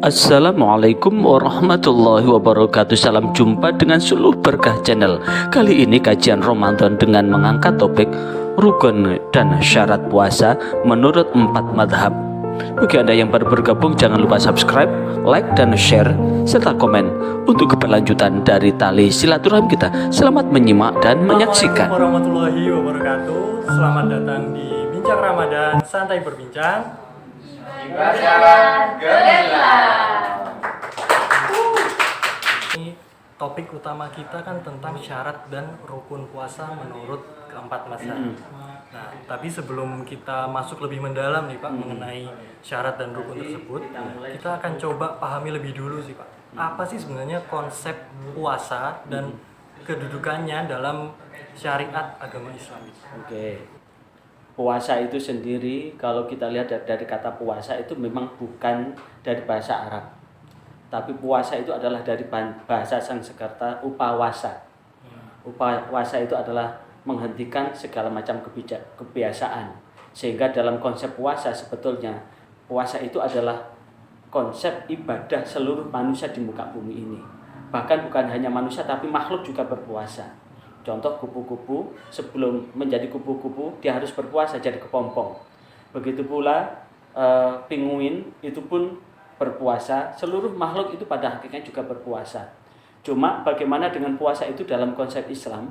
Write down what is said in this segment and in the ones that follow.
Assalamualaikum warahmatullahi wabarakatuh. Salam jumpa dengan Suluh Berkah Channel. Kali ini kajian Ramadan dengan mengangkat topik rukun dan syarat puasa menurut 4 madhab. Bagi Anda yang baru bergabung, jangan lupa subscribe, like, dan share, serta komen untuk keberlanjutan dari tali silaturahim kita. Selamat menyimak dan menyaksikan. Assalamualaikum warahmatullahi wabarakatuh. Selamat datang di Bincang Ramadan, Santai Berbincang. Ibadah gemilang. Ini topik utama kita kan tentang syarat dan rukun puasa menurut keempat mazhab. Nah, tapi sebelum kita masuk lebih mendalam nih Pak mengenai syarat dan rukun tersebut, kita akan coba pahami lebih dulu sih Pak. Apa sih sebenarnya konsep puasa dan kedudukannya dalam syariat agama Islam? Oke. Puasa itu sendiri, kalau kita lihat dari kata puasa itu memang bukan dari bahasa Arab, tapi puasa itu adalah dari bahasa Sanskerta upawasa. Upawasa itu adalah menghentikan segala macam kebiasaan, sehingga dalam konsep puasa sebetulnya puasa itu adalah konsep ibadah seluruh manusia di muka bumi ini. Bahkan bukan hanya manusia tapi makhluk juga berpuasa. Contoh kupu-kupu, sebelum menjadi kupu-kupu dia harus berpuasa jadi kepompong. Begitu pula pinguin itu pun berpuasa. Seluruh makhluk itu pada hakikatnya juga berpuasa. Cuma bagaimana dengan puasa itu dalam konsep Islam?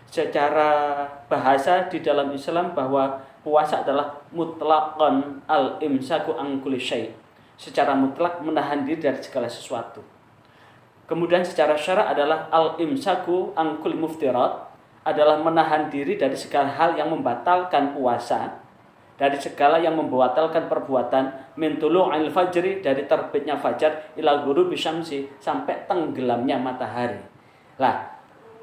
Secara bahasa di dalam Islam bahwa puasa adalah mutlaqan al-imsaku an kulli syai'. Secara mutlak menahan diri dari segala sesuatu. Kemudian secara syarak adalah al-imsaku an kulli muftirat, adalah menahan diri dari segala hal yang membatalkan puasa, dari segala yang membatalkan perbuatan, min tulu'il fajri, dari terbitnya fajar, ila ghurubi syamsi, sampai tenggelamnya matahari. Lah,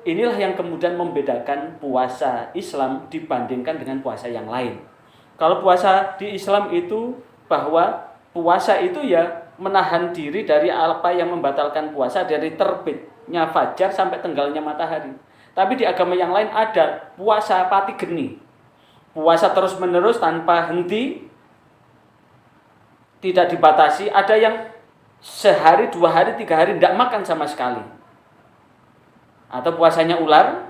inilah yang kemudian membedakan puasa Islam dibandingkan dengan puasa yang lain. Kalau puasa di Islam itu bahwa puasa itu ya menahan diri dari apa yang membatalkan puasa, dari terbitnya fajar sampai tenggelamnya matahari. Tapi di agama yang lain ada puasa pati geni, puasa terus menerus tanpa henti, tidak dibatasi. Ada yang sehari, 2 hari, 3 hari tidak makan sama sekali. Atau puasanya ular,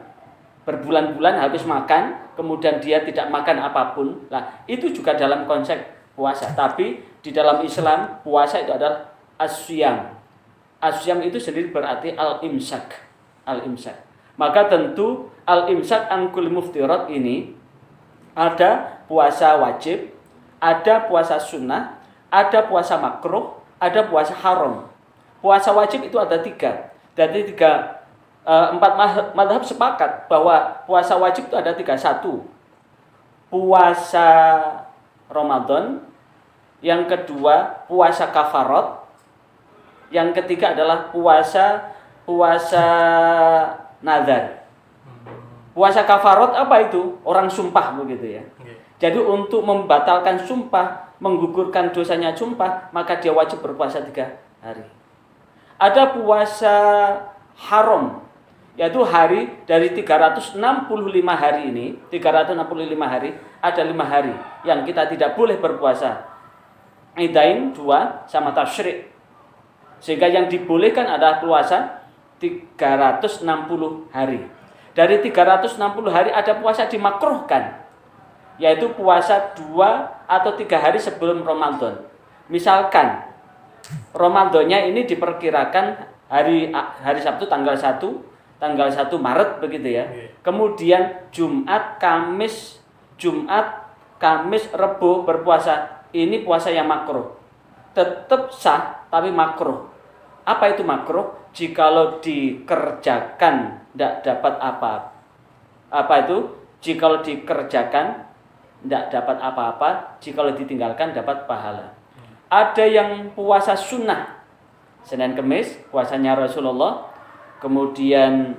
berbulan-bulan habis makan, kemudian dia tidak makan apapun. Nah, itu juga dalam konsep puasa. Tapi di dalam Islam puasa itu adalah asyam. Asyam itu sendiri berarti al-imsak. Al-imsak. Maka tentu al-imsak an kulli muftirat ini ada puasa wajib, ada puasa sunnah, ada puasa makruh, ada puasa haram. Puasa wajib itu ada 3. Dari 4 madhab sepakat bahwa puasa wajib itu ada 3. 1, puasa Ramadan. Yang kedua, puasa kafarat. Yang ketiga adalah puasa nazar. Puasa kafarat apa itu? Orang sumpah begitu ya. Jadi untuk membatalkan sumpah, menggugurkan dosanya sumpah, maka dia wajib berpuasa 3 hari. Ada puasa haram, yaitu hari dari 365 hari ini, 365 hari, ada 5 hari yang kita tidak boleh berpuasa. Idain 2 sama tasyrik. Sehingga yang dibolehkan adalah puasa 360 hari. Dari 360 hari ada puasa dimakruhkan, yaitu puasa 2 atau 3 hari sebelum Ramadan. Misalkan Ramadannya ini diperkirakan hari Sabtu tanggal 1 Maret begitu ya. Kemudian Jumat, Kamis, Rebo berpuasa. Ini puasa yang makruh. Tetap sah tapi makruh. Apa itu makruh? Jikalau dikerjakan tidak dapat apa. Apa itu? Jikalau dikerjakan tidak dapat apa-apa, jikalau ditinggalkan dapat pahala. Ada yang puasa sunnah. Senin Kemis puasanya Rasulullah. Kemudian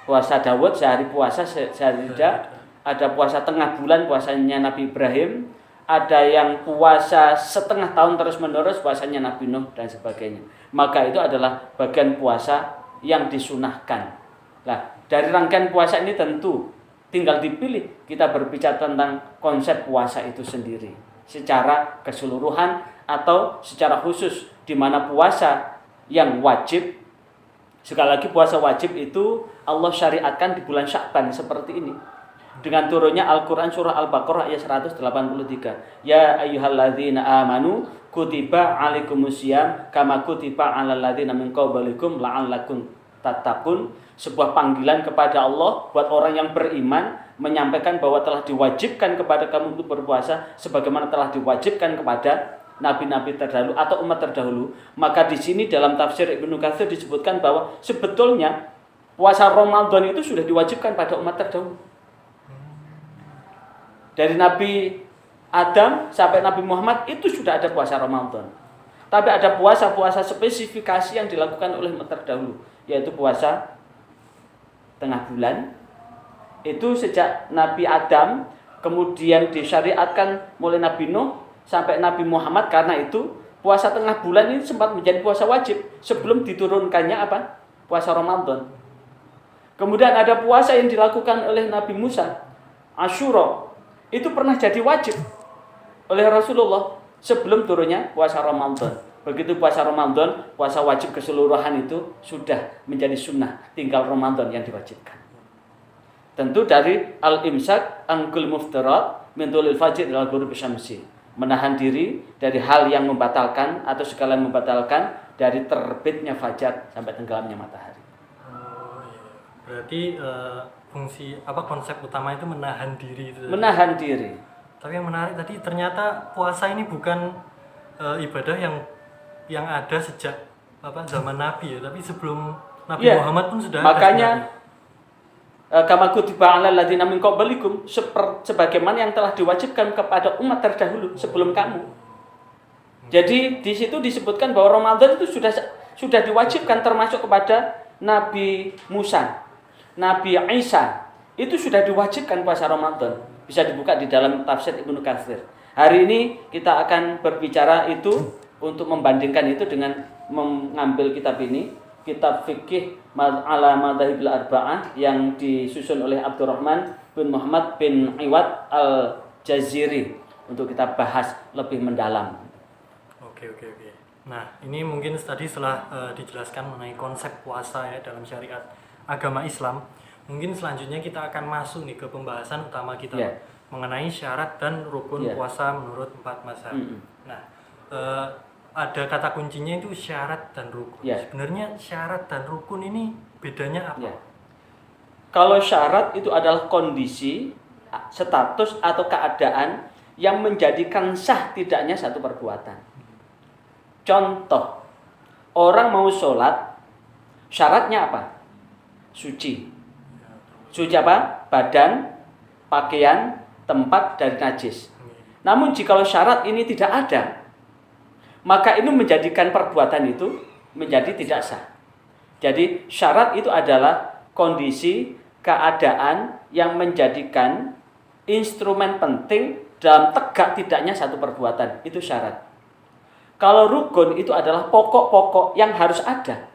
puasa Dawud, sehari puasa sehari tidak. Ada puasa tengah bulan, puasanya Nabi Ibrahim. Ada yang puasa setengah tahun terus-menerus, puasanya Nabi Nuh dan sebagainya. Maka itu adalah bagian puasa yang disunahkan. Nah, dari rangkaian puasa ini tentu tinggal dipilih kita berbicara tentang konsep puasa itu sendiri. Secara keseluruhan atau secara khusus di mana puasa yang wajib, sekali lagi puasa wajib itu Allah syariatkan di bulan Sya'ban seperti ini. Dengan turunnya Al-Quran surah Al-Baqarah ayat 183. Ya ayyuhalladzina amanu kutiba alaikumusiyam kama kutiba alal ladzina min qablikum la'allakum tattaqun. Sebuah panggilan kepada Allah buat orang yang beriman, menyampaikan bahwa telah diwajibkan kepada kamu untuk berpuasa sebagaimana telah diwajibkan kepada nabi-nabi terdahulu atau umat terdahulu. Maka di sini dalam tafsir Ibnu Katsir disebutkan bahwa sebetulnya puasa Ramadan itu sudah diwajibkan pada umat terdahulu. Dari Nabi Adam sampai Nabi Muhammad itu sudah ada puasa Ramadan. Tapi ada puasa-puasa spesifikasi yang dilakukan oleh umat terdahulu, yaitu puasa tengah bulan. Itu sejak Nabi Adam, kemudian disyariatkan mulai Nabi Nuh sampai Nabi Muhammad. Karena itu puasa tengah bulan ini sempat menjadi puasa wajib sebelum diturunkannya apa? Puasa Ramadan. Kemudian ada puasa yang dilakukan oleh Nabi Musa, Asyura. Itu pernah jadi wajib oleh Rasulullah sebelum turunnya puasa Ramadan. Begitu puasa Ramadan, puasa wajib keseluruhan itu sudah menjadi sunnah, tinggal Ramadan yang diwajibkan. Tentu dari al-imsak angkul muftarat min tulil fajr ila ghurubi syamsi, menahan diri dari hal yang membatalkan atau sekalian membatalkan dari terbitnya fajar sampai tenggelamnya matahari. Oh iya. Berarti fungsi apa konsep utama itu menahan diri itu. Menahan diri. Tapi yang menarik tadi ternyata puasa ini bukan ibadah yang ada sejak zaman Nabi ya, tapi sebelum Nabi Muhammad pun sudah makanya kama kutiba alal ladzina min qablikum, sebagaimana yang telah diwajibkan kepada umat terdahulu sebelum kamu. Jadi di situ disebutkan bahwa Ramadan itu sudah diwajibkan, termasuk kepada Nabi Musa, Nabi Isa, itu sudah diwajibkan puasa Ramadan. Bisa dibuka di dalam tafsir Ibnu Katsir. Hari ini kita akan berbicara itu untuk membandingkan itu dengan mengambil kitab ini, kitab fikih ala madhahibil arba'ah yang disusun oleh Abdurrahman bin Muhammad bin Iwad al-Jaziri untuk kita bahas lebih mendalam. Oke. Nah, ini mungkin tadi setelah dijelaskan mengenai konsep puasa ya dalam syariat agama Islam. Mungkin selanjutnya kita akan masuk nih ke pembahasan utama kita mengenai syarat dan rukun puasa menurut 4 mazhab. Nah, ada kata kuncinya itu syarat dan rukun. Sebenarnya syarat dan rukun ini bedanya apa? Kalau syarat itu adalah kondisi, status atau keadaan yang menjadikan sah tidaknya satu perbuatan. Contoh, orang mau sholat, syaratnya apa? Suci. Suci apa? Badan, pakaian, tempat dari najis. Namun jikalau syarat ini tidak ada, maka itu menjadikan perbuatan itu menjadi tidak sah. Jadi syarat itu adalah kondisi, keadaan yang menjadikan instrumen penting dalam tegak tidaknya satu perbuatan. Itu syarat. Kalau rukun itu adalah pokok-pokok yang harus ada.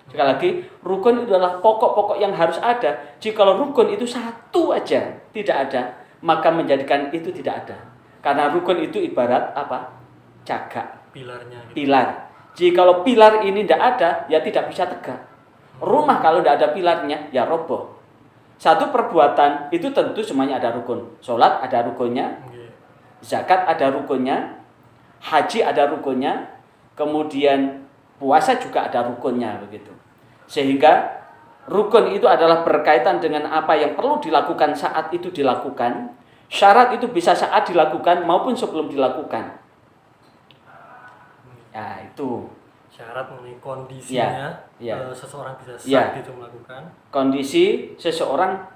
Sekali lagi, rukun itu adalah pokok-pokok yang harus ada. Jikalau rukun itu satu aja tidak ada, maka menjadikan itu tidak ada. Karena rukun itu ibarat apa? Cagak. Pilarnya. Pilar. Jikalau pilar ini tidak ada, ya tidak bisa tegak. Rumah kalau tidak ada pilarnya, ya roboh. Satu perbuatan itu tentu semuanya ada rukun. Sholat ada rukunnya, zakat ada rukunnya, haji ada rukunnya, kemudian puasa juga ada rukunnya begitu. Sehingga rukun itu adalah berkaitan dengan apa yang perlu dilakukan saat itu dilakukan. Syarat itu bisa saat dilakukan maupun sebelum dilakukan. Ya itu. Syarat mengenai kondisinya seseorang bisa sah gitu melakukan. Kondisi seseorang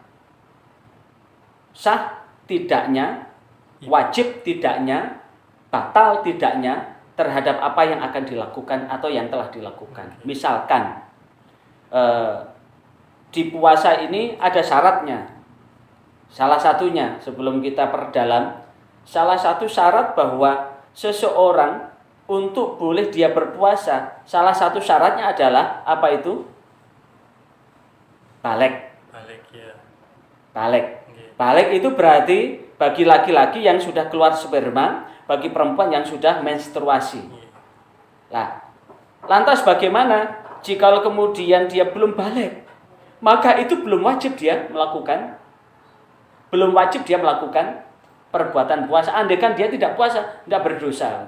sah tidaknya, wajib tidaknya, batal tidaknya terhadap apa yang akan dilakukan atau yang telah dilakukan. Misalkan di puasa ini ada syaratnya. Salah satunya sebelum kita perdalam, salah satu syarat bahwa seseorang untuk boleh dia berpuasa, salah satu syaratnya adalah apa itu? Balik. Balik itu berarti bagi laki-laki yang sudah keluar sperma bagi perempuan yang sudah menstruasi. Nah, lantas bagaimana jika kemudian dia belum balik? Maka itu belum wajib dia melakukan perbuatan puasa. Andaikan dia tidak puasa, tidak berdosa.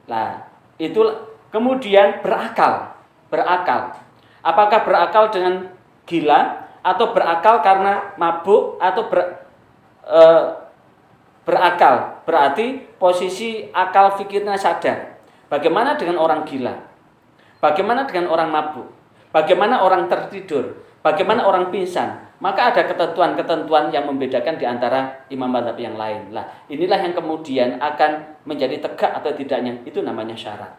Nah, itu kemudian berakal. Apakah berakal dengan gila atau berakal karena mabuk atau berakal? Berarti posisi akal fikirnya sadar. Bagaimana dengan orang gila? Bagaimana dengan orang mabuk? Bagaimana orang tertidur? Bagaimana orang pingsan? Maka ada ketentuan-ketentuan yang membedakan di antara imam mazhab yang lain. Lah, inilah yang kemudian akan menjadi tegak atau tidaknya, itu namanya syarat.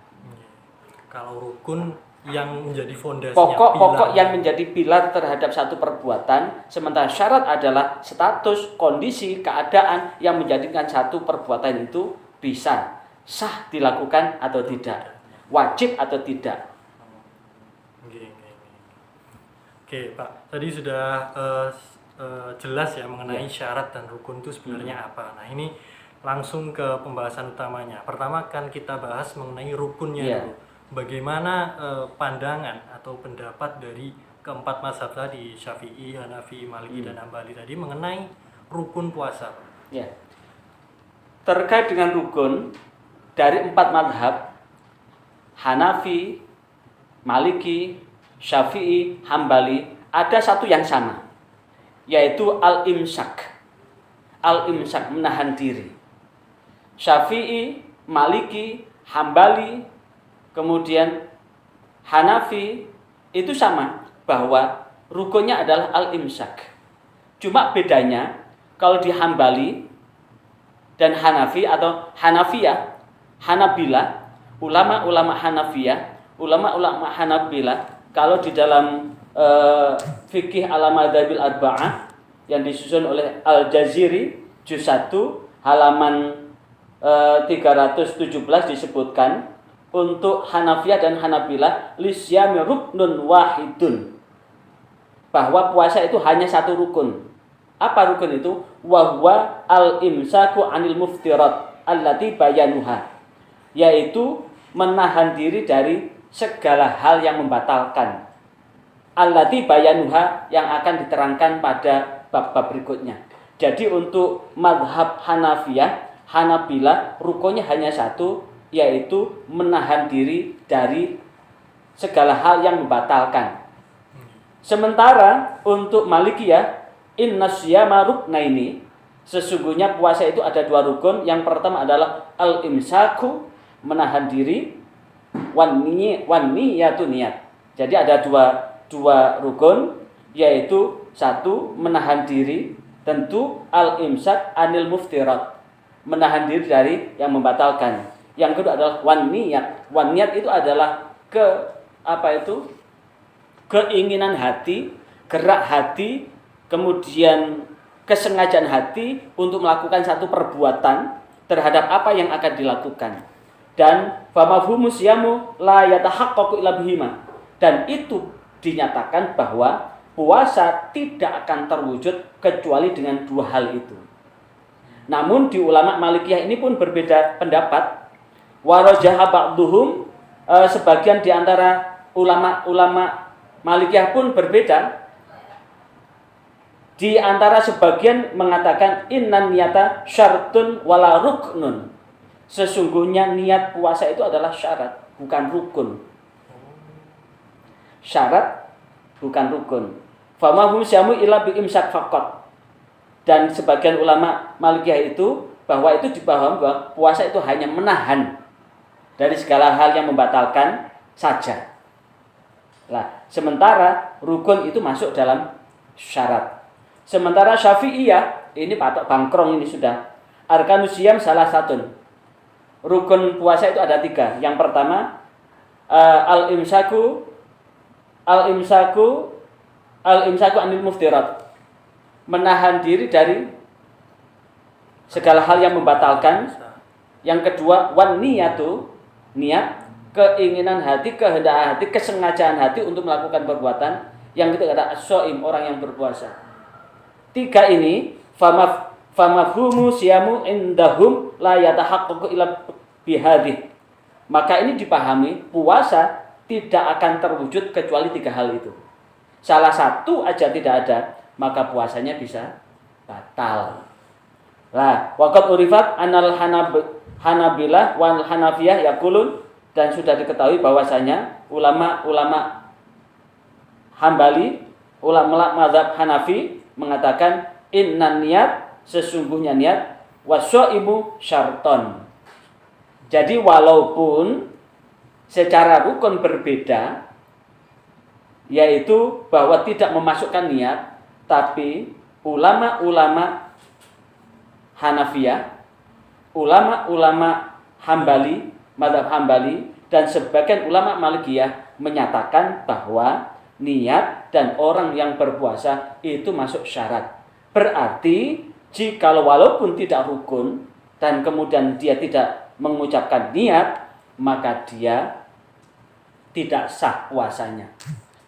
Kalau rukun yang menjadi fondasinya, pokok yang menjadi pilar terhadap satu perbuatan, sementara syarat adalah status, kondisi, keadaan yang menjadikan satu perbuatan itu bisa sah dilakukan atau tidak, wajib atau tidak. Oke, Pak. Tadi sudah jelas ya mengenai syarat dan rukun itu sebenarnya apa. Nah, ini langsung ke pembahasan utamanya. Pertama kan kita bahas mengenai rukunnya dulu. Bagaimana pandangan atau pendapat dari keempat mazhab tadi, Syafi'i, Hanafi, Maliki, dan Hambali tadi mengenai rukun puasa. Ya. Terkait dengan rukun dari empat mazhab, Hanafi, Maliki, Syafi'i, Hambali, ada satu yang sama, yaitu al-imsak. Al-imsak, menahan diri. Syafi'i, Maliki, Hambali, kemudian Hanafi, itu sama, bahwa rukunnya adalah al-imsak. Cuma bedanya, kalau di Hambali dan Hanafi atau Hanafiyah, Hanabilah, ulama-ulama Hanafiyah, ulama-ulama Hanabilah, kalau di dalam fikih al-madhabil arba'ah yang disusun oleh Al-Jaziri juz 1 halaman 317 disebutkan, untuk Hanafiyah dan Hanabilah lisyami ruknun wahidun, bahwa puasa itu hanya satu rukun. Apa rukun itu? Wa huwa al-imsaku 'anil muftirat allati bayanuha, yaitu menahan diri dari segala hal yang membatalkan. Allati bayanuha, yang akan diterangkan pada bab-bab berikutnya. Jadi untuk mazhab Hanafiyah, Hanabilah, rukunnya hanya satu, yaitu menahan diri dari segala hal yang membatalkan. Sementara untuk Malikiyah, innas syiyama ruknaini, sesungguhnya puasa itu ada dua rukun. Yang pertama adalah al-imsaku, menahan diri, wan niyatu, niat. Jadi ada dua rukun, yaitu satu menahan diri, tentu al-imsak anil muftirat, menahan diri dari yang membatalkan. Yang kedua adalah wan niyat. Wan niyat itu adalah keinginan hati, gerak hati, kemudian kesengajaan hati untuk melakukan satu perbuatan terhadap apa yang akan dilakukan. Dan famafhumus yamu la yatahaqqaqu illa bihima. Dan itu dinyatakan bahwa puasa tidak akan terwujud kecuali dengan dua hal itu. Namun di ulama Malikiyah ini pun berbeda pendapat. Warajaha ba'duhum, sebagian di antara ulama Malikiyah pun berbeda. Di antara sebagian mengatakan innan niyata syartun wala ruknun. Sesungguhnya niat puasa itu adalah syarat, bukan rukun. Syarat, bukan rukun. Famahum syamu illa bi'imsak faqat. Dan sebagian ulama Malikiyah itu bahwa itu dipahami bahwa puasa itu hanya menahan dari segala hal yang membatalkan saja. Nah, sementara rukun itu masuk dalam syarat. Sementara Syafi'iyah, ini patok bangkrong ini sudah. Arkanus siyam salah satu. Rukun puasa itu ada 3. Yang pertama al-imsaku anil muftirat, menahan diri dari segala hal yang membatalkan. Yang kedua wan niyatu, niat, keinginan hati, kehendak hati, kesengajaan hati untuk melakukan perbuatan. Yang ketiga ada as-shaim, orang yang berpuasa. 3 ini famafhumu siyamu indahum la yatahaqqaqu illa bihadih. Maka ini dipahami puasa tidak akan terwujud kecuali 3 hal itu. Salah satu aja tidak ada, maka puasanya bisa batal. Lah, waqad urifat anal Hanabilah wal Hanafiyah yaqulun, dan sudah diketahui bahwasanya ulama-ulama Hambali, ulama mazhab Hanafi mengatakan innan niat, sesungguhnya niat, wasyaimu syarton. Jadi walaupun secara rukun berbeda, yaitu bahwa tidak memasukkan niat, tapi ulama-ulama Hanafiyah, ulama-ulama Hambali, mazhab Hambali, dan sebagian ulama Malikiyah menyatakan bahwa niat dan orang yang berpuasa itu masuk syarat. Berarti jika walaupun tidak rukun dan kemudian dia tidak mengucapkan niat, maka dia tidak sah puasanya.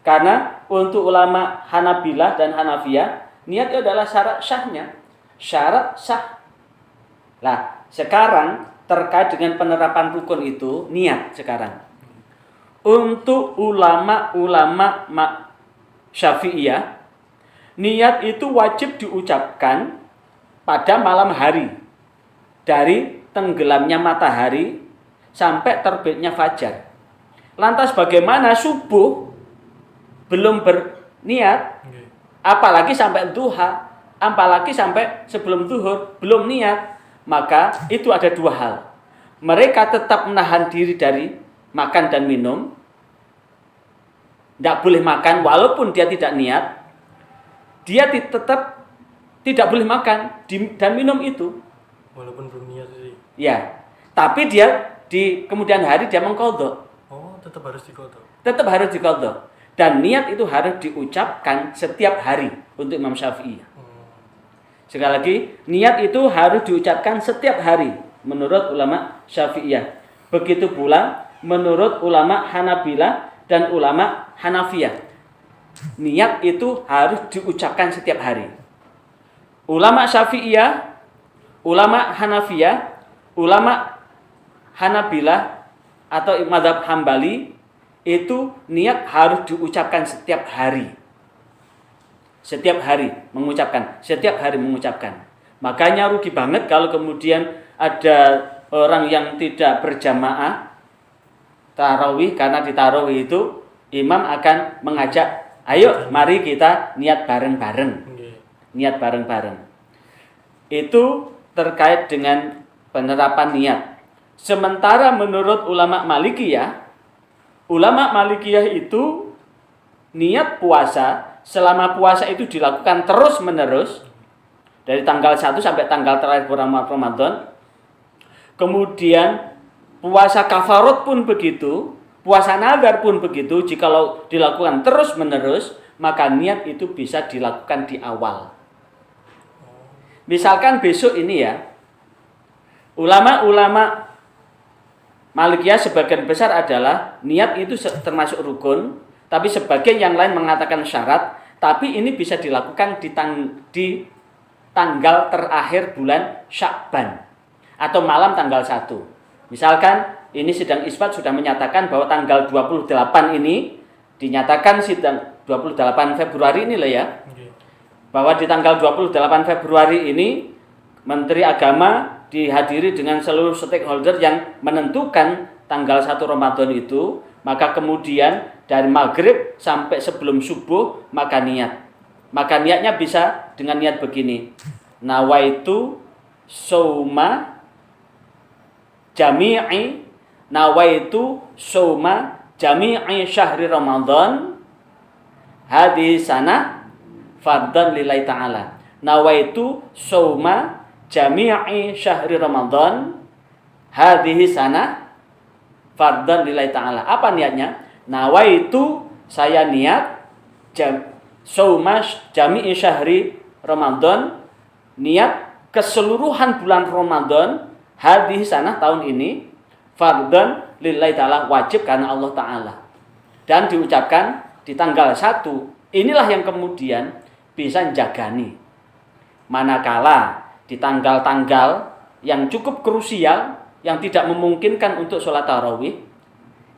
Karena untuk ulama Hanabilah dan Hanafiyah, niat itu adalah syarat sahnya. Syarat sah. Nah, sekarang terkait dengan penerapan rukun itu, niat sekarang. Untuk ulama-ulama Syafi'iyah, niat itu wajib diucapkan pada malam hari. Dari tenggelamnya matahari sampai terbitnya fajar. Lantas bagaimana subuh belum berniat, apalagi sampai duha, apalagi sampai sebelum zuhur belum niat, maka itu ada 2 hal. Mereka tetap menahan diri dari makan dan minum, tidak boleh makan walaupun dia tidak niat, dia tetap tidak boleh makan dan minum itu walaupun belum niat sih. ya, tapi dia di kemudian hari dia mengqadha. Oh, tetap harus diqadha. Tetap harus diqadha. Dan niat itu harus diucapkan setiap hari untuk Imam Syafi'i. Sekali lagi, niat itu harus diucapkan setiap hari menurut ulama Syafi'iyah. Begitu pula menurut ulama Hanabilah dan ulama Hanafiyah. Niat itu harus diucapkan setiap hari. Ulama Syafi'iyah, ulama Hanafiyah, ulama Hanabilah atau mazhab Hambali itu niat harus diucapkan setiap hari. Setiap hari mengucapkan. Makanya rugi banget kalau kemudian ada orang yang tidak berjamaah tarawih, karena di tarawih itu imam akan mengajak, ayo mari kita niat bareng-bareng. Niat bareng-bareng. Itu terkait dengan penerapan niat. Sementara menurut ulama Malikiyah itu niat puasa, selama puasa itu dilakukan terus-menerus dari tanggal 1 sampai tanggal terakhir bulan Ramadan. Kemudian puasa kafarat pun begitu, puasa nazar pun begitu. Jikalau dilakukan terus-menerus, maka niat itu bisa dilakukan di awal. Misalkan besok ini ya, ulama-ulama Malikiyah sebagian besar adalah niat itu termasuk rukun, tapi sebagian yang lain mengatakan syarat, tapi ini bisa dilakukan di tanggal terakhir bulan Sya'ban atau malam tanggal 1. Misalkan ini sidang isbat sudah menyatakan bahwa tanggal 28 ini dinyatakan sidang 28 Februari ini lah ya. Bahwa di tanggal 28 Februari ini Menteri Agama dihadiri dengan seluruh stakeholder yang menentukan tanggal 1 Ramadan itu, maka kemudian dari maghrib sampai sebelum subuh maka niat. Maka niatnya bisa dengan niat begini. Nawaitu sauma jami'i syahri Ramadan hadhihi sanah fardhan lillahi ta'ala. Nawaitu sauma jami'i syahri Ramadan hadhihi sanah fardhan lillahi ta'ala. Apa niatnya? Nawaitu, saya niat sauma jami'i syahri Ramadan, niat keseluruhan bulan Ramadan hadhihi sanah tahun ini fardhan lillahi ta'ala, wajib karena Allah Ta'ala, dan diucapkan di tanggal 1. Inilah yang kemudian bisa menjagani manakala di tanggal-tanggal yang cukup krusial, yang tidak memungkinkan untuk sholat tarawih,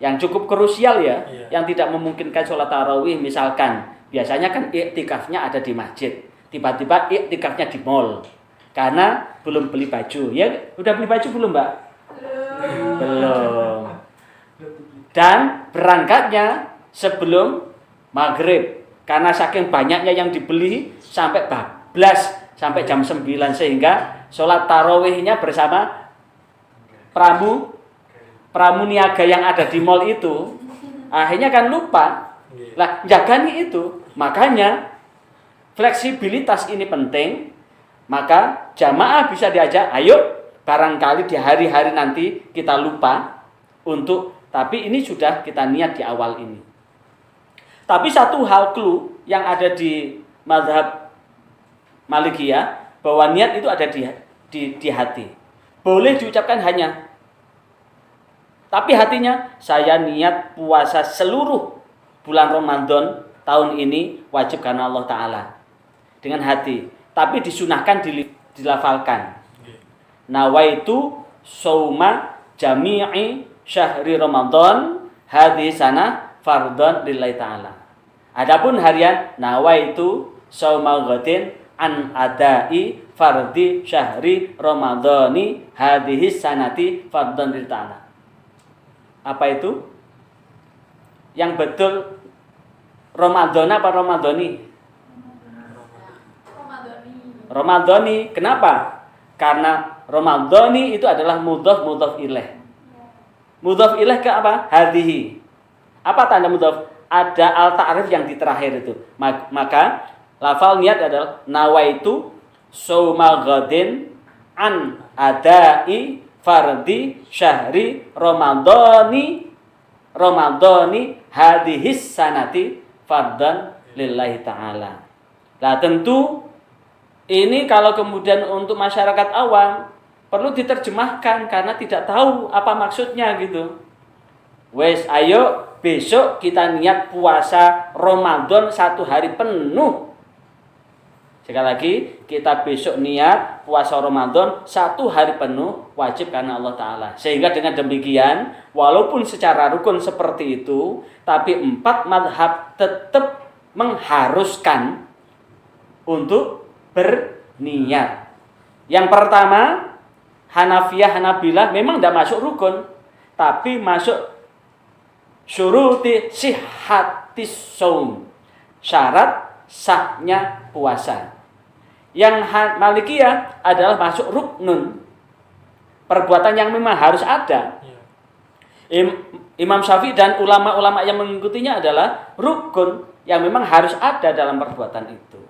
yang cukup krusial ya, yang tidak memungkinkan sholat tarawih, misalkan biasanya kan iktikafnya ada di masjid, tiba-tiba iktikafnya di mall karena belum beli baju. Ya, udah beli baju belum, Mbak? Belum. Dan berangkatnya sebelum maghrib karena saking banyaknya yang dibeli sampai bablas sampai jam 9 sehingga sholat tarawihnya bersama pramuniaga yang ada di mall itu akhirnya kan lupa. Lah, jagani itu. Makanya fleksibilitas ini penting. Maka jamaah bisa diajak, ayo barangkali di hari-hari nanti kita lupa tapi ini sudah kita niat di awal ini. Tapi satu hal clue yang ada di mazhab Malikiyah bahwa niat itu ada di hati. Boleh diucapkan hanya, tapi hatinya saya niat puasa seluruh bulan Ramadan tahun ini wajib karena Allah Ta'ala. Dengan hati. Tapi disunahkan dilafalkan. Nawaitu sauma jami'i syahri Ramadan hadhihi sana fardhan lillahi ta'ala. Adapun harian nawaitu sauma ghadin an adai fardhi syahri Ramadhani hadhihi sanati fardhan lillahi ta'ala. Apa itu? Yang betul Ramadan apa Ramadhani? Ramadhani. Kenapa? Karena Ramadhani itu adalah mudhaf ilaih. Mudhaf ilaih ke apa? Hadhihi. Apa tanda mudhaf? Ada al-ta'rif yang di terakhir itu. Maka lafal niat adalah nawaitu sauma ghadin an adai fardhi syahri Ramadhani hadhihi sanati fardhan lillahi ta'ala. Nah, tentu ini kalau kemudian untuk masyarakat awam perlu diterjemahkan karena tidak tahu apa maksudnya gitu. Wes, ayo besok kita niat puasa Ramadan 1 hari penuh. Sekali lagi, kita besok niat puasa Ramadan 1 hari penuh wajib karena Allah Ta'ala. Sehingga dengan demikian, walaupun secara rukun seperti itu, tapi 4 madhab tetap mengharuskan untuk berniat. Yang pertama, Hanafiyah, Hanabilah memang tidak masuk rukun, tapi masuk syuruti sihhatis shaum, syarat sahnya puasa. Yang Malikiyah adalah masuk ruknun, perbuatan yang memang harus ada. Imam Syafi'i dan ulama-ulama yang mengikutinya adalah rukun yang memang harus ada dalam perbuatan itu.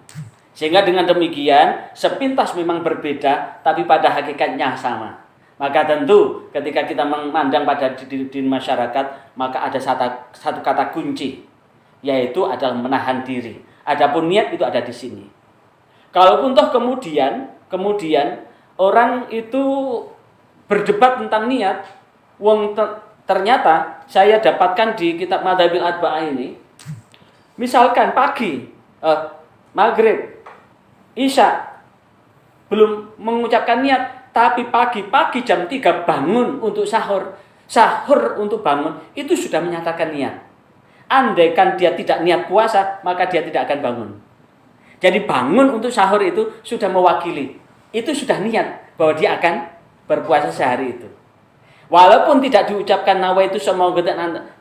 Sehingga dengan demikian sepintas memang berbeda tapi pada hakikatnya sama. Maka tentu ketika kita memandang pada di masyarakat, maka ada satu kata kunci, yaitu adalah menahan diri. Adapun niat itu ada di sini. Kalaupun toh kemudian orang itu berdebat tentang niat, ternyata saya dapatkan di kitab Madhabil Arba'ah ini, misalkan pagi, maghrib, isya belum mengucapkan niat, tapi pagi jam 3 bangun untuk sahur untuk bangun, itu sudah menyatakan niat. Andaikan dia tidak niat puasa, maka dia tidak akan bangun. Jadi bangun untuk sahur itu sudah mewakili, itu sudah niat bahwa dia akan berpuasa sehari itu. Walaupun tidak diucapkan nawaitu sama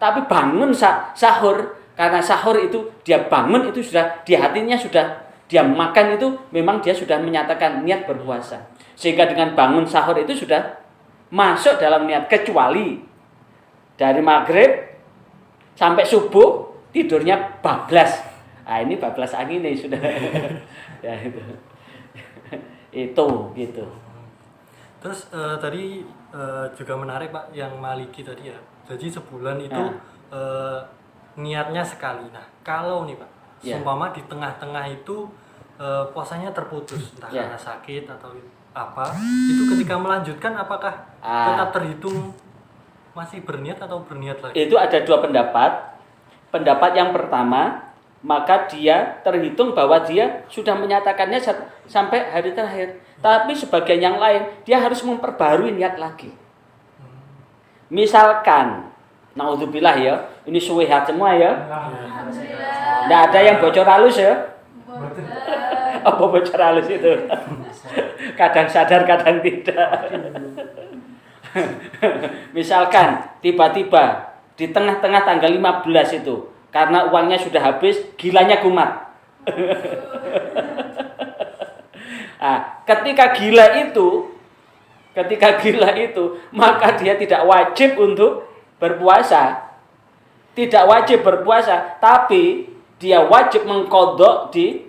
tapi bangun sahur, karena sahur itu dia bangun itu sudah di hatinya, sudah dia makan itu memang dia sudah menyatakan niat berpuasa. Sehingga dengan bangun sahur itu sudah masuk dalam niat, kecuali dari maghrib sampai subuh tidurnya bablas. Nah, ini bablas angin nih sudah. Ya itu. Itu gitu. Terus tadi juga menarik Pak yang Maliki tadi ya. Jadi sebulan itu niatnya sekali. Nah, kalau nih Pak, seumpama di tengah-tengah itu puasanya terputus entah karena sakit atau apa, itu ketika melanjutkan apakah tetap terhitung masih berniat atau berniat lagi? Itu ada 2 pendapat. Pendapat yang pertama, maka dia terhitung bahwa dia sudah menyatakannya sampai hari terakhir. Tapi sebagian yang lain dia harus memperbarui niat lagi. Misalkan, naudzubillah ya, ini suwihat semua ya. Tidak ada yang bocor halus ya. Apa bocor halus itu? Kadang sadar, kadang tidak. Misalkan tiba-tiba di tengah-tengah tanggal 15 itu, karena uangnya sudah habis, gilanya kumat. Nah, ketika gila itu, maka dia tidak wajib untuk berpuasa. Tidak wajib berpuasa, tapi dia wajib mengqadha di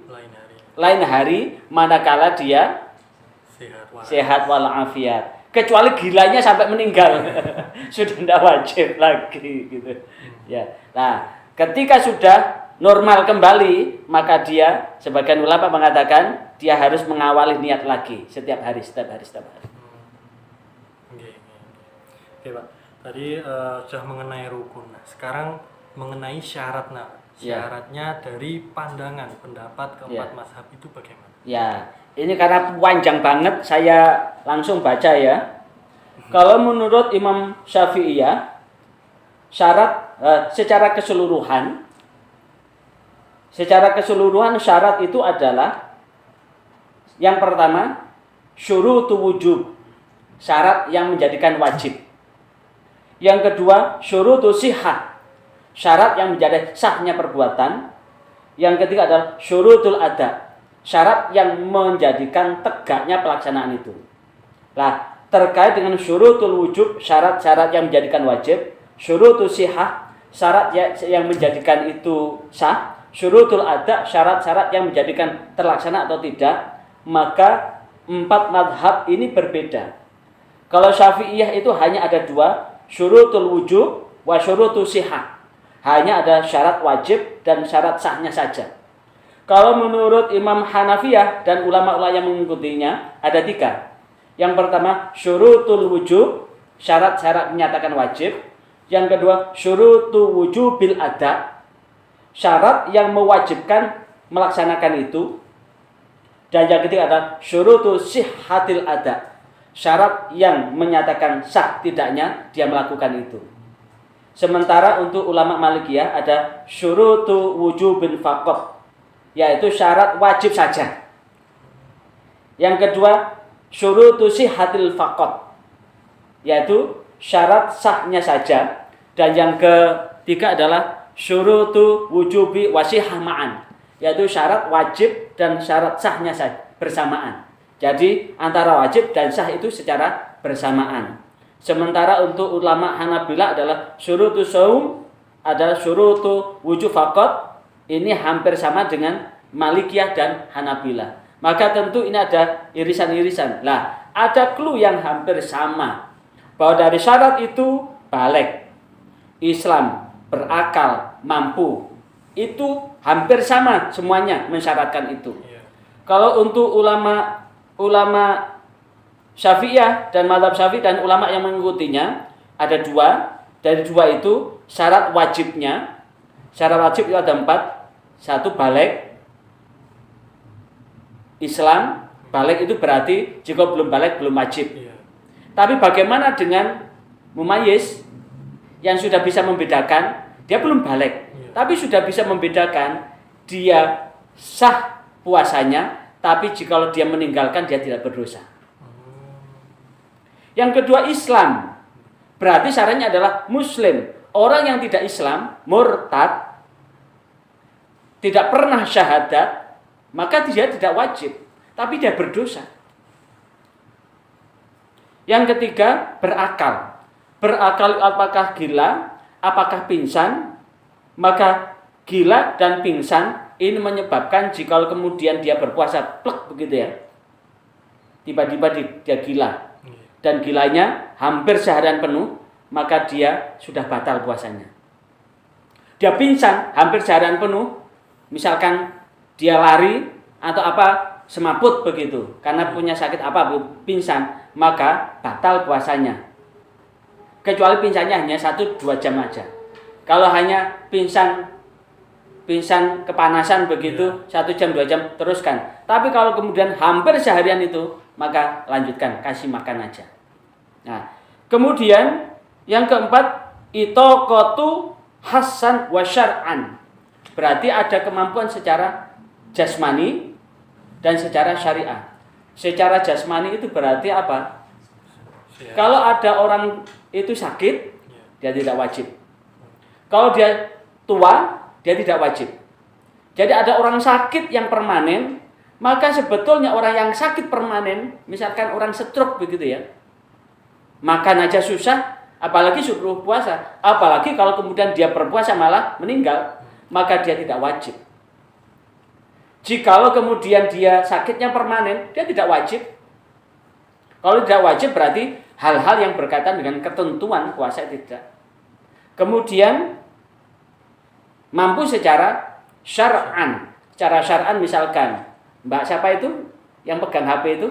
lain hari manakala dia sehat walafiat. Kecuali gilanya sampai meninggal. Sudah tidak wajib lagi gitu. Ya. Nah, ketika sudah normal kembali, maka dia, sebagian ulama mengatakan dia harus mengawali niat lagi setiap hari. Oke Pak, tadi sudah mengenai rukun. Nah, sekarang mengenai syarat. Nah, syaratnya dari pandangan pendapat keempat mazhab itu bagaimana? Ya, ini karena panjang banget, saya langsung baca ya. Kalau menurut Imam Syafi'iyah, syarat secara keseluruhan syarat itu adalah yang pertama, syurutu wujub, syarat yang menjadikan wajib. Yang kedua, syurutu sihah, syarat yang menjadi sahnya perbuatan. Yang ketiga adalah syurutul ada, syarat yang menjadikan tegaknya pelaksanaan itu. Nah, terkait dengan syurutul wujub, syarat-syarat yang menjadikan wajib, syurutul sihah, syarat yang menjadikan itu sah, syurutul ada, syarat-syarat yang menjadikan terlaksana atau tidak, maka empat madhab ini berbeda. Kalau Syafi'iyah itu hanya ada dua, syurutul wujub wa syurutul sihah. Hanya ada syarat wajib dan syarat sahnya saja. Kalau menurut Imam Hanafiyah dan ulama-ulama yang mengikutinya ada tiga. Yang pertama, syurutul wujub, syarat-syarat menyatakan wajib. Yang kedua, syurutul wujubil ada, syarat yang mewajibkan melaksanakan itu. Dan yang ketiga adalah syurutul sihhatil ada, syarat yang menyatakan sah tidaknya dia melakukan itu. Sementara untuk ulama Malikiyah ada syurutu wujubin faqat, yaitu syarat wajib saja. Yang kedua, syurutu sihhatil faqat, yaitu syarat sahnya saja. Dan yang ketiga adalah syurutu wujubi wasihah ma'an, yaitu syarat wajib dan syarat sahnya bersamaan. Jadi antara wajib dan sah itu secara bersamaan. Sementara untuk ulama Hanabilah adalah syurutu shaum, adalah syurutu wujub faqat. Ini hampir sama dengan Malikiyah dan Hanabilah. Maka tentu ini ada irisan-irisan. Lah, ada clue yang hampir sama, bahwa dari syarat itu baligh, Islam, berakal, mampu. Itu hampir sama semuanya mensyaratkan itu. Kalau untuk ulama Syafi'iyah dan mazhab Syafi'i dan ulama yang mengikutinya ada dua. Dari dua itu syarat wajibnya, syarat wajib itu ada 4. Satu, baligh, Islam. Baligh itu berarti jika belum baligh belum wajib. Tapi bagaimana dengan mumayyiz yang sudah bisa membedakan? Dia belum baligh, tapi sudah bisa membedakan, dia sah puasanya, tapi jika dia meninggalkan dia tidak berdosa. Yang kedua, Islam. Berarti syaratnya adalah muslim. Orang yang tidak Islam, murtad, tidak pernah syahadat, maka dia tidak wajib, tapi dia berdosa. Yang ketiga, berakal. Berakal apakah gila, apakah pingsan? Maka gila dan pingsan ini menyebabkan jika kemudian dia berpuasa plek begitu ya, tiba-tiba dia gila dan gilanya hampir seharian penuh, maka dia sudah batal puasanya. Dia pingsan hampir seharian penuh, misalkan dia lari atau apa, semaput begitu karena punya sakit apa, pingsan, maka batal puasanya. Kecuali pingsannya hanya 1-2 jam aja. Kalau hanya pingsan pingsan kepanasan begitu, 1 jam 2 jam teruskan. Tapi kalau kemudian hampir seharian itu, maka lanjutkan, kasih makan aja. Nah, kemudian yang keempat, itaqatu hasan wa syar'an. Berarti ada kemampuan secara jasmani dan secara syariah. Secara jasmani itu berarti apa? Kalau ada orang itu sakit, dia tidak wajib. Kalau dia tua, dia tidak wajib. Jadi ada orang sakit yang permanen, maka sebetulnya orang yang sakit permanen, misalkan orang stroke begitu ya, makan aja susah, apalagi suruh puasa. Apalagi kalau kemudian dia berpuasa malah meninggal, maka dia tidak wajib. Jikalau kemudian dia sakitnya permanen, dia tidak wajib. Kalau tidak wajib berarti hal-hal yang berkaitan dengan ketentuan puasa tidak. Kemudian mampu secara syar'an. Secara syar'an misalkan, Mbak siapa itu yang pegang HP itu?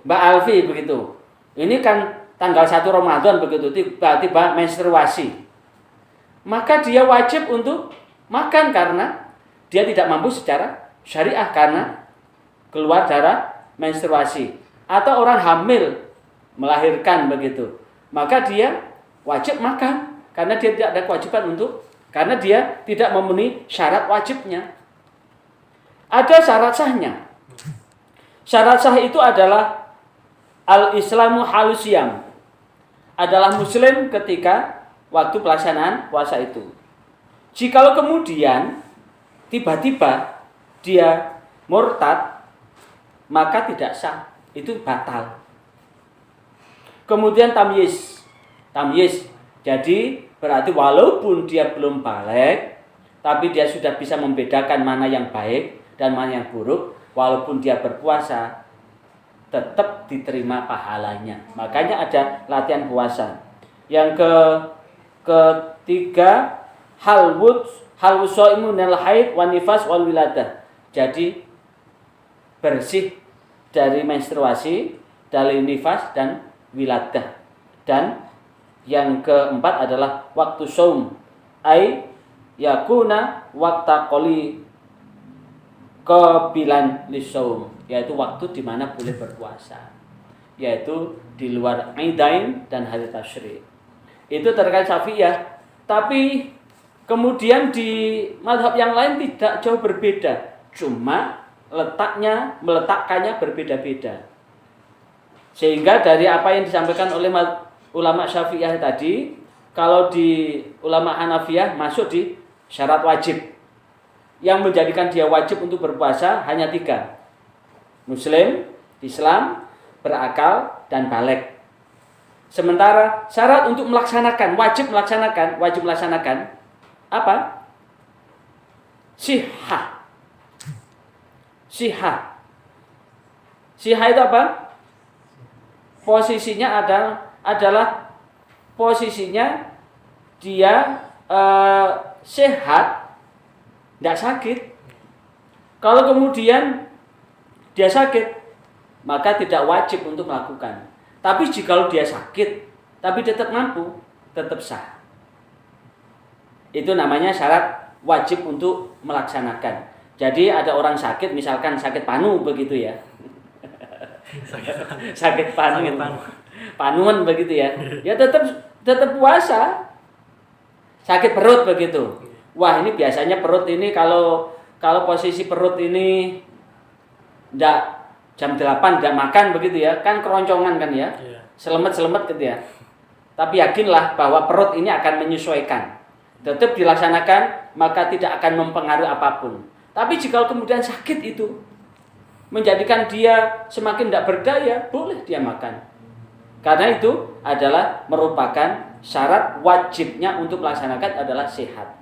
Mbak Alfi begitu. Ini kan tanggal 1 Ramadan begitu, tiba-tiba menstruasi. Maka dia wajib untuk makan karena dia tidak mampu secara syariah karena keluar darah menstruasi. Atau orang hamil melahirkan begitu, maka dia wajib makan karena dia tidak ada kewajiban karena dia tidak memenuhi syarat wajibnya. Ada syarat sahnya. Syarat sah itu adalah al-islamu halusiyam, adalah muslim ketika waktu pelaksanaan puasa itu. Jikalau kemudian tiba-tiba dia murtad, maka tidak sah, itu batal. Kemudian tamyiz. Jadi berarti walaupun dia belum balik, tapi dia sudah bisa membedakan mana yang baik dan mana yang buruk, walaupun dia berpuasa tetap diterima pahalanya. Makanya ada latihan puasa. Yang ketiga, halwus shaimu minal haid wan nifas wal wiladah. Jadi bersih dari menstruasi, dari nifas dan wiladah. Dan yang keempat adalah waktu shaum, ai yakuna waqta qoli qabilan lishaum, yaitu waktu di mana boleh berpuasa, yaitu di luar Aidain dan hari tasyrik. Itu terkait Syafi'iyah. Tapi kemudian di mazhab yang lain tidak jauh berbeda, cuma meletakkannya berbeda-beda. Sehingga dari apa yang disampaikan oleh ulama Syafi'iyah tadi, kalau di ulama Hanafiyah masuk di syarat wajib. Yang menjadikan dia wajib untuk berpuasa hanya 3. Muslim, Islam, berakal, dan balik. Sementara syarat untuk melaksanakan, wajib melaksanakan apa? Sihah. Sihah itu apa? Posisinya adalah posisinya dia sehat, tidak sakit. Kalau kemudian dia sakit, maka tidak wajib untuk melakukan. Tapi jika dia sakit, tapi tetap mampu, tetap sah. Itu namanya syarat wajib untuk melaksanakan. Jadi ada orang sakit, misalkan sakit panu begitu ya. Sakit panuan begitu ya. Ya tetap puasa. Sakit perut begitu. Wah, ini biasanya perut ini kalau posisi perut ini enggak jam 8 enggak makan begitu ya, kan keroncongan kan ya. Selemet-selemet gitu ya. Tapi yakinlah bahwa perut ini akan menyesuaikan. Tetap dilaksanakan, maka tidak akan mempengaruhi apapun. Tapi jika kemudian sakit itu menjadikan dia semakin tidak berdaya, boleh dia makan. Karena itu adalah merupakan syarat wajibnya untuk melaksanakan adalah sehat.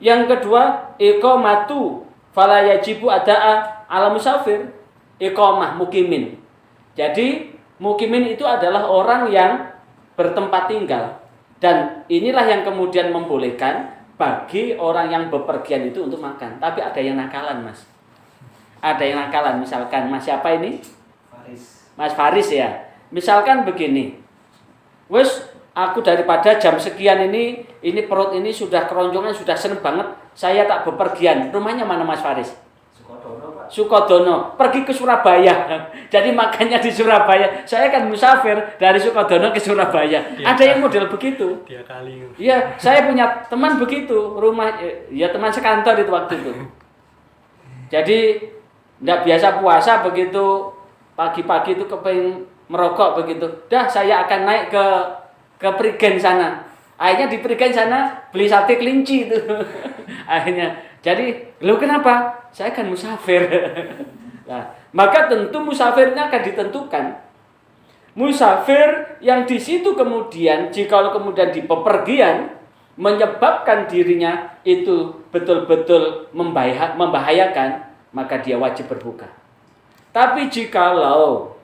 Yang kedua, iqamatu fala yajibu ada'a ala musafir. Iqamah mukimin. Jadi mukimin itu adalah orang yang bertempat tinggal. Dan inilah yang kemudian membolehkan bagi orang yang bepergian itu untuk makan. Tapi ada yang nakalan, Mas. Ada yang nakalan, misalkan Mas siapa ini? Faris. Mas Faris ya. Misalkan begini. Wes aku daripada jam sekian ini perut ini sudah keroncongan, sudah seneng banget, saya tak bepergian. Rumahnya mana Mas Faris? Sukodono, pergi ke Surabaya. Jadi makannya di Surabaya. Saya kan musafir dari Sukodono ke Surabaya. Ada yang model begitu. Tiap kali. Iya, saya punya teman begitu. Rumah, ya teman sekantor itu waktu itu. Jadi tidak biasa puasa begitu pagi-pagi itu kepengen merokok begitu. Dah saya akan naik ke Prigen sana. Akhirnya di Prigen sana beli sate kelinci itu. Akhirnya. Jadi, lu kenapa? Saya kan musafir. Nah, maka tentu musafirnya akan ditentukan. Musafir yang di situ kemudian, jika kemudian di pepergian menyebabkan dirinya itu betul-betul membahayakan, maka dia wajib berbuka. Tapi jikalau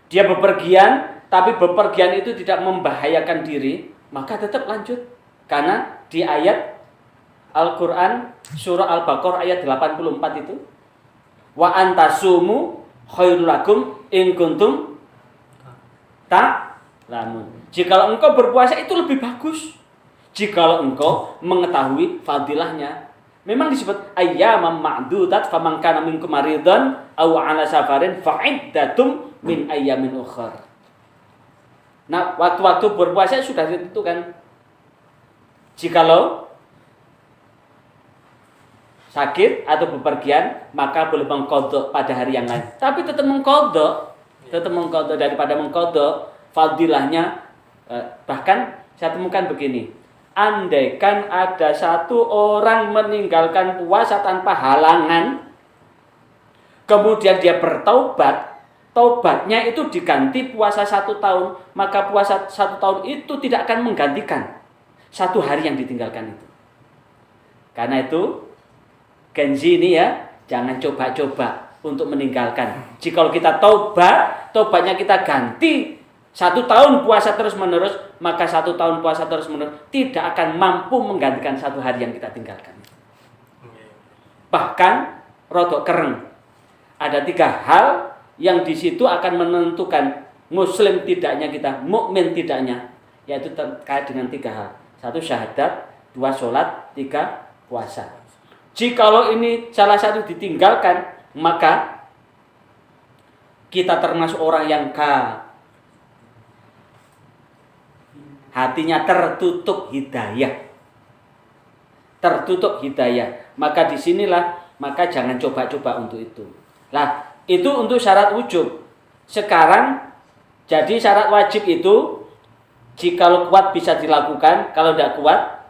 dia bepergian, tapi bepergian itu tidak membahayakan diri, maka tetap lanjut. Karena di ayat Al-Quran surah Al-Baqarah ayat 84 itu, wa antasumu khairul lakum in kuntum ta'lamun. Jikalau engkau berpuasa itu lebih bagus jikalau engkau mengetahui fadilahnya. Memang disebut ayyamam ma'dudat faman kana minkum maridan aw ala safarin fa'iddatum min ayyamin ukhra. Nah, waktu-waktu berpuasa sudah ditentukan. Jikalau sakit atau bepergian, maka boleh mengqadha pada hari yang lain. Tapi tetap mengqadha daripada mengqadha fadilahnya. Bahkan saya temukan begini, andaikan ada satu orang meninggalkan puasa tanpa halangan, kemudian dia bertaubat, taubatnya itu diganti puasa 1 tahun, maka puasa 1 tahun itu tidak akan menggantikan 1 hari yang ditinggalkan itu. Karena itu Genzi ini ya, jangan coba-coba untuk meninggalkan. Jika kita taubatnya kita ganti 1 tahun puasa terus-menerus, maka 1 tahun puasa terus-menerus tidak akan mampu menggantikan 1 hari yang kita tinggalkan. Bahkan rodok kereng. Ada 3 hal yang di situ akan menentukan muslim tidaknya kita, mukmin tidaknya, yaitu terkait dengan 3 hal. 1 syahadat, 2 sholat, 3 puasa. Jikalau ini salah satu ditinggalkan, maka kita termasuk orang yang hatinya tertutup hidayah. Maka disinilah, maka jangan coba-coba untuk itu. Nah, itu untuk syarat wujub. Sekarang, jadi syarat wajib itu, jikalau kuat bisa dilakukan, kalau tidak kuat,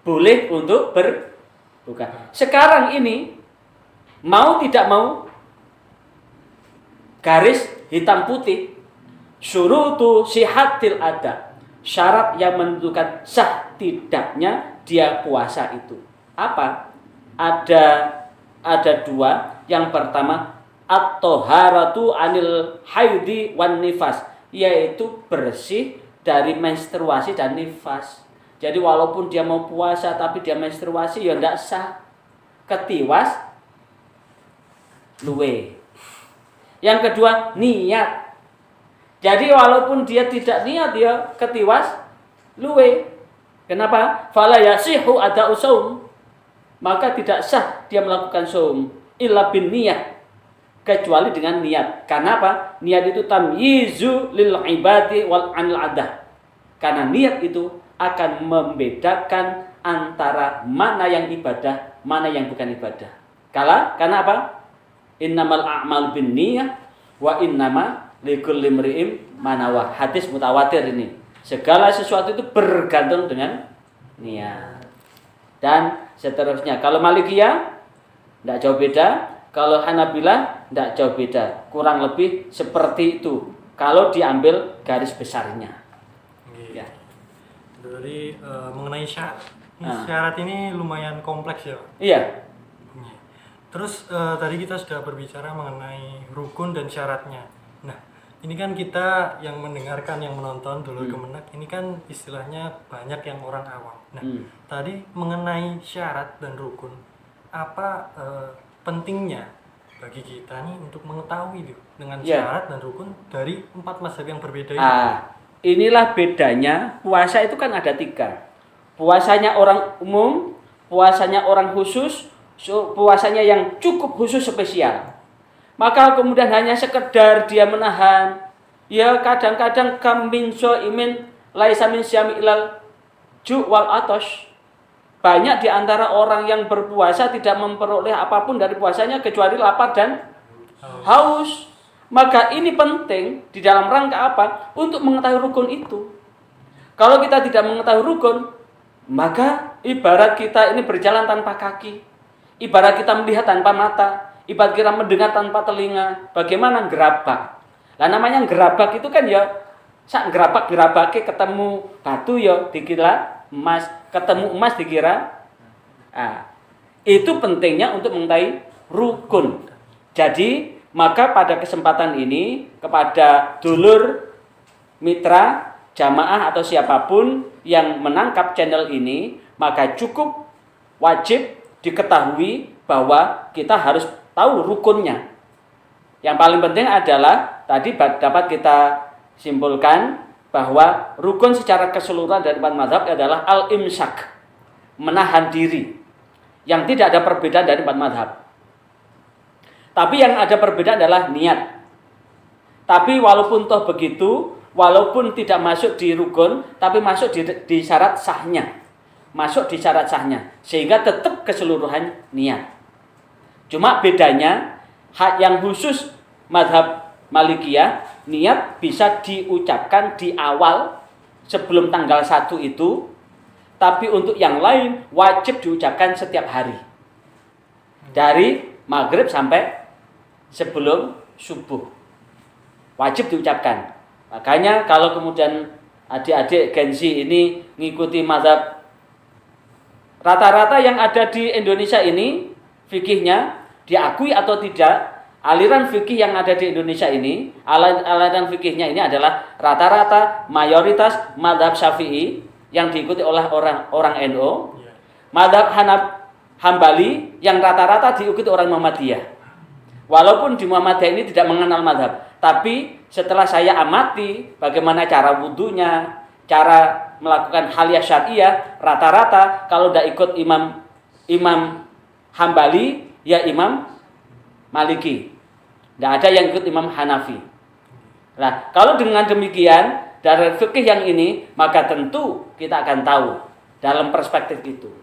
boleh untuk berbuka. Sekarang ini, mau tidak mau, garis hitam putih, syurutu sihatil ada, syarat yang menentukan sah tidaknya dia puasa itu. Apa? Ada 2. Yang pertama, at-toharatu anil haidi wan nifas, yaitu bersih dari menstruasi dan nifas. Jadi walaupun dia mau puasa tapi dia menstruasi, ya tidak sah. Ketiwas luwe. Yang kedua, niat. Jadi walaupun dia tidak niat, dia ketiwas luwe. Kenapa? Fala yasihu ada usaum. Maka tidak sah dia melakukan saum illa bin niyah, kecuali dengan niat. Karena apa? Niat itu tamyizu lil ibadi wal anil adah. Karena niat itu akan membedakan antara mana yang ibadah, mana yang bukan ibadah. Karena apa? Innamal a'mal bin niyah wa innama likulli imri'in ma nawa. Hadis mutawatir ini. Segala sesuatu itu bergantung dengan niat. Dan seterusnya. Kalau Malikiyah tidak jauh beda, kalau Hanabilah tidak jauh beda. Kurang lebih seperti itu kalau diambil garis besarnya. Ya. Dari mengenai syarat ini lumayan kompleks ya. Iya. Terus tadi kita sudah berbicara mengenai rukun dan syaratnya. Nah, ini kan kita yang mendengarkan, yang menonton dulu Kemenak, ini kan istilahnya banyak yang orang awam. Nah, tadi mengenai syarat dan rukun, apa pentingnya bagi kita nih untuk mengetahui tuh dengan syarat dan rukun dari 4 mazhab yang berbeda ini? inilah bedanya puasa itu kan ada 3. Puasanya orang umum, puasanya orang khusus, puasanya yang cukup khusus spesial. Maka kemudian hanya sekedar dia menahan, ya kadang-kadang kamin imin laisa min syami ilal ju wal atos. Banyak di antara orang yang berpuasa tidak memperoleh apapun dari puasanya kecuali lapar dan haus. Maka ini penting di dalam rangka apa? Untuk mengetahui rukun itu. Kalau kita tidak mengetahui rukun, maka ibarat kita ini berjalan tanpa kaki. Ibarat kita melihat tanpa mata. Ibarat kita mendengar tanpa telinga. Bagaimana gerabak? Lah namanya gerabak itu kan ya sak gerabak-gerabake ketemu batu ya dikira emas, ketemu emas dikira. Itu pentingnya untuk mengetahui rukun. Jadi maka pada kesempatan ini kepada dulur, mitra, jamaah atau siapapun yang menangkap channel ini, maka cukup wajib diketahui bahwa kita harus tahu rukunnya. Yang paling penting adalah tadi dapat kita simpulkan bahwa rukun secara keseluruhan dari 4 mazhab adalah al-imsak, menahan diri, yang tidak ada perbedaan dari 4 mazhab. Tapi yang ada perbedaan adalah niat. Tapi walaupun toh begitu, walaupun tidak masuk di rukun, tapi masuk di syarat sahnya. Masuk di syarat sahnya. Sehingga tetap keseluruhan niat. Cuma bedanya, yang khusus mazhab Malikiyah, niat bisa diucapkan di awal sebelum tanggal 1 itu. Tapi untuk yang lain, wajib diucapkan setiap hari. Dari maghrib sampai sebelum subuh wajib diucapkan. Makanya kalau kemudian adik-adik Gensi ini ngikuti mazhab, rata-rata yang ada di Indonesia ini fikihnya diakui atau tidak, aliran fikih yang ada di Indonesia ini, aliran fikihnya ini adalah rata-rata mayoritas mazhab Syafi'i yang diikuti oleh orang NU, mazhab Hambali yang rata-rata diikuti orang Muhammadiyah. Walaupun di Muhammadiyah ini tidak mengenal mazhab, tapi setelah saya amati bagaimana cara wudunya, cara melakukan haliyah syariah, rata-rata kalau tidak ikut Imam Hambali, ya Imam Maliki. Tidak ada yang ikut Imam Hanafi. Nah, kalau dengan demikian dari fikih yang ini, maka tentu kita akan tahu dalam perspektif itu.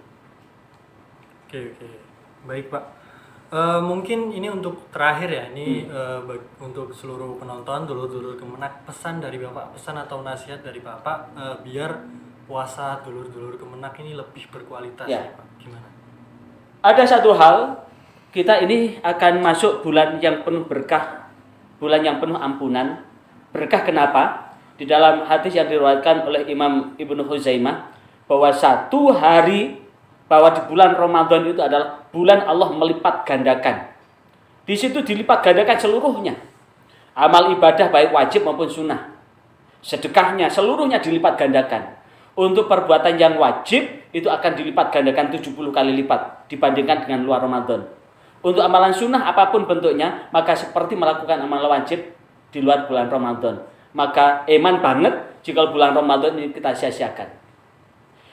Oke. Baik, Pak. Mungkin ini untuk terakhir ya, ini untuk seluruh penonton, dulur-dulur Kemenak, pesan dari Bapak, pesan atau nasihat dari Bapak biar puasa dulur-dulur Kemenak ini lebih berkualitas ya, Pak. Gimana? Ada satu hal, kita ini akan masuk bulan yang penuh berkah, bulan yang penuh ampunan. Berkah kenapa? Di dalam hadis yang diriwayatkan oleh Imam Ibnu Huzaimah bahwa satu hari, bahwa di bulan Ramadan itu adalah bulan Allah melipat gandakan. Di situ dilipat gandakan seluruhnya. Amal ibadah baik wajib maupun sunnah. Sedekahnya seluruhnya dilipat gandakan. Untuk perbuatan yang wajib itu akan dilipat gandakan 70 kali lipat dibandingkan dengan luar Ramadan. Untuk amalan sunnah apapun bentuknya, maka seperti melakukan amalan wajib di luar bulan Ramadan. Maka iman banget jika bulan Ramadan ini kita sia-siakan.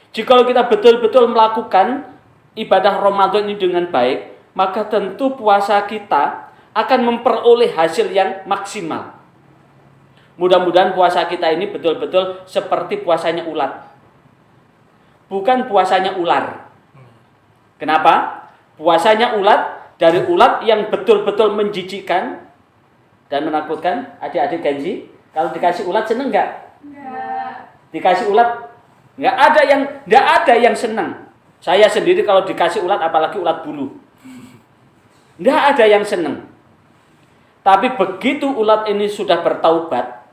Jika kita betul-betul melakukan ibadah Ramadan ini dengan baik, maka tentu puasa kita akan memperoleh hasil yang maksimal. Mudah-mudahan puasa kita ini betul-betul seperti puasanya ulat. Bukan puasanya ular. Kenapa? Puasanya ulat, dari ulat yang betul-betul menjijikkan dan menakutkan. Adik-adik Genzi, kalau dikasih ulat seneng nggak? Enggak. Dikasih ulat nggak ada yang senang. Saya sendiri kalau dikasih ulat, apalagi ulat bulu, nggak ada yang senang. Tapi begitu ulat ini sudah bertaubat,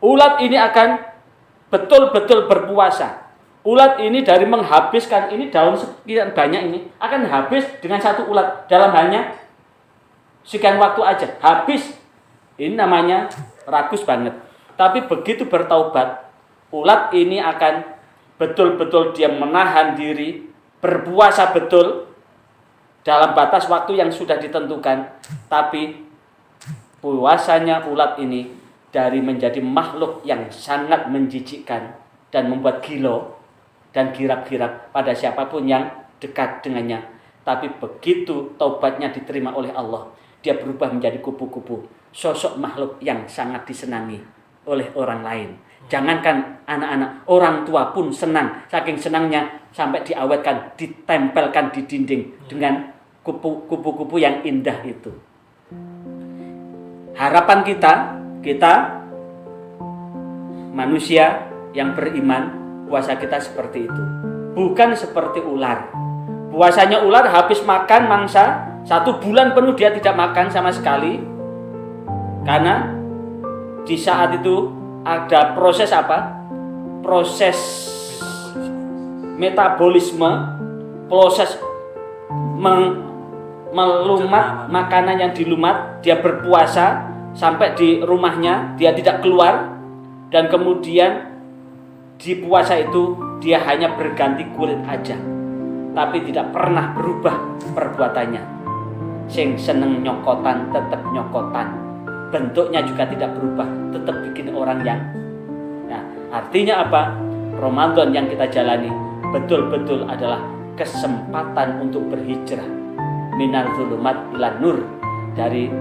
ulat ini akan betul-betul berpuasa. Ulat ini dari menghabiskan ini daun sekian banyak ini akan habis dengan satu ulat dalam hanya sekian waktu aja habis. Ini namanya ragus banget. Tapi begitu bertaubat, ulat ini akan betul-betul dia menahan diri, berpuasa betul dalam batas waktu yang sudah ditentukan. Tapi puasanya ulat ini dari menjadi makhluk yang sangat menjijikkan dan membuat gilo dan girap-girap pada siapapun yang dekat dengannya. Tapi begitu taubatnya diterima oleh Allah, dia berubah menjadi kupu-kupu, sosok makhluk yang sangat disenangi oleh orang lain. Jangankan anak-anak, orang tua pun senang. Saking senangnya sampai diawetkan, ditempelkan di dinding dengan kupu-kupu yang indah itu. Harapan kita manusia yang beriman, puasa kita seperti itu. Bukan seperti ular. Puasanya ular habis makan mangsa 1 bulan penuh dia tidak makan sama sekali. Karena di saat itu ada proses apa? Proses metabolisme, proses melumat makanan yang dilumat. Dia berpuasa sampai di rumahnya, dia tidak keluar. Dan kemudian di puasa itu dia hanya berganti kulit aja, tapi tidak pernah berubah perbuatannya. Sing seneng nyokotan tetap nyokotan, bentuknya juga tidak berubah, tetap bikin orang yang. Nah, artinya apa? Ramadan yang kita jalani betul-betul adalah kesempatan untuk berhijrah minal zulumat ilan nur, dari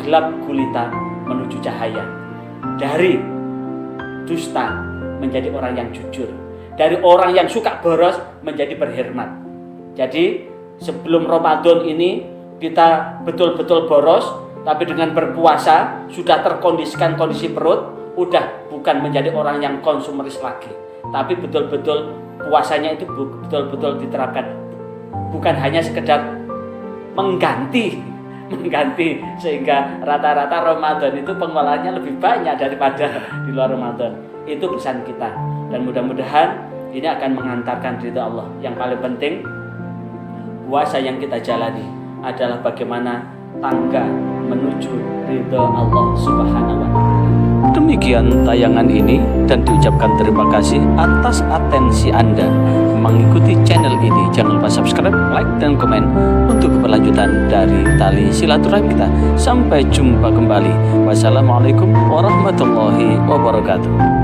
gelap gulita menuju cahaya, dari dusta menjadi orang yang jujur, dari orang yang suka boros menjadi berhikmat. Jadi sebelum Ramadan ini kita betul-betul boros, tapi dengan berpuasa sudah terkondisikan kondisi perut, udah bukan menjadi orang yang konsumeris lagi, tapi betul-betul puasanya itu betul-betul diterapkan, bukan hanya sekedar mengganti, sehingga rata-rata Ramadan itu pengelolaannya lebih banyak daripada di luar Ramadan. Itu pesan kita, dan mudah-mudahan ini akan mengantarkan ridha Allah. Yang paling penting, puasa yang kita jalani adalah bagaimana tangga menuju ridha Allah Subhanahu wa Ta'ala. Demikian tayangan ini, dan diucapkan terima kasih atas atensi Anda mengikuti channel ini. Jangan lupa subscribe, like, dan komen untuk keberlanjutan dari tali silaturahmi kita. Sampai jumpa kembali. Wassalamualaikum warahmatullahi wabarakatuh.